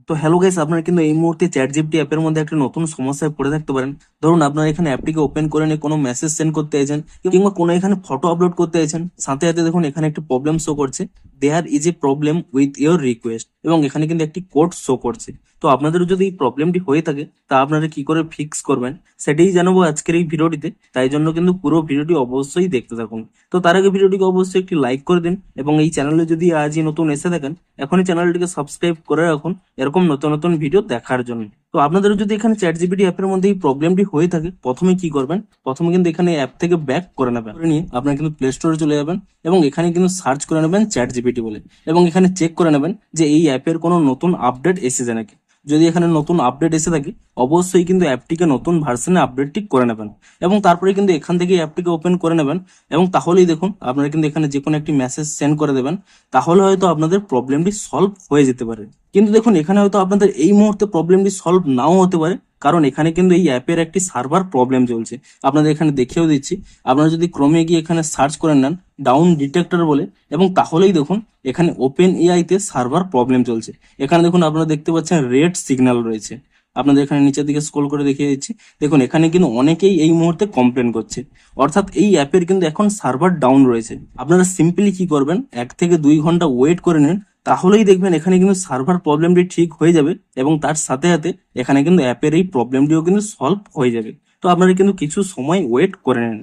তো hello guys, আপনারা কিন্তু এই মুহূর্তে চ্যাট জিপিটি অ্যাপের মধ্যে একটা নতুন সমস্যায় পড়ে থাকতে পারেন। ধরুন আপনারা এখানে অ্যাপটিকে ওপেন করে নিয়ে কোনো মেসেজ সেন্ড করতে চাইছেন কিংবা কোনো এখানে ফটো আপলোড করতে চাইছেন, সাথে সাথে দেখুন এখানে একটা প্রবলেম শো করছে, there is a problem with your request, এবং এখানে কিন্তু একটি কোড শো করছে। তো আপনাদের যদি এই প্রবলেমটি হয়ে থাকে তা আপনারা কি করে ফিক্স করবেন সেটাই জানাবো আজকের এই ভিডিওটিতে। তাই জন্য কিন্তু পুরো ভিডিওটি অবশ্যই দেখতে থাকুন। তো তার আগে ভিডিওটিকে অবশ্যই একটি লাইক করে দিন, এবং এই চ্যানেলে যদি আজই নতুন এসে থাকেন এখনই চ্যানেলটিকে সাবস্ক্রাইব করে রাখুন এরকম নতুন নতুন ভিডিও দেখার জন্য। তো আপনাদের যদি এখানে চ্যাট জিপিটি অ্যাপের মধ্যে এই প্রবলেমটি হয়ে থাকে, প্রথমে কি করবেন, প্রথমে কিন্তু এখানে অ্যাপ থেকে ব্যাক করে নেবেন, করে নিয়ে আপনারা কিন্তু প্লে স্টোরে চলে যাবেন এবং এখানে কিন্তু সার্চ করে নেবেন চ্যাট জিপিটি বলে, এবং এখানে চেক করে নেবেন যে এই অ্যাপের কোনো নতুন আপডেট এসেছে নাকি। যদি এখানে নতুন আপডেট এসে থাকে অবশ্যই কিন্তু অ্যাপটিকে নতুন ভার্সনে আপডেটটি করে নেবেন, এবং তারপরে কিন্তু এখান থেকে অ্যাপটিকে ওপেন করে নেবেন, এবং তাহলেই দেখুন আপনারা কিন্তু এখানে যে কোনো একটি মেসেজ সেন্ড করে দেবেন, তাহলে হয়তো আপনাদের প্রবলেমটি সলভ হয়ে যেতে পারে। কিন্তু দেখুন এখানে হয়তো আপনাদের এই মুহূর্তে প্রবলেমটি সলভ নাও হতে পারে, কারণ এখানে কিন্তু এই অ্যাপের একটি সার্ভার প্রবলেম চলছে। আপনাদের এখানে দেখিয়েও দিচ্ছি, আপনারা যদি ক্রোমে গিয়ে এখানে সার্চ করে নেন ডাউন ডিটেক্টর বলে, এবং তাহলেই দেখুন এখানে ওপেন এআই তে সার্ভার প্রবলেম চলছে। এখানে দেখুন আপনারা দেখতে পাচ্ছেন রেড সিগন্যাল রয়েছে। আপনাদের এখানে নিচের দিকে স্ক্রল করে দেখিয়ে দিচ্ছি, দেখুন এখানে কিন্তু অনেকেই এই মুহূর্তে কমপ্লেন করছে, অর্থাৎ এই অ্যাপের কিন্তু এখন সার্ভার ডাউন রয়েছে। আপনারা সিম্পলি কি করবেন, 1 থেকে 2 ঘন্টা ওয়েট করে নিন, তাহলেই দেখবেন এখানে কিন্তু সার্ভার প্রবলেমটি ঠিক হয়ে যাবে, এবং তার সাথে সাথে এখানে কিন্তু অ্যাপের এই প্রবলেমটিও কিন্তু সলভ হয়ে যাবে। তো আপনারা কিন্তু কিছু সময় ওয়েট করে নিন।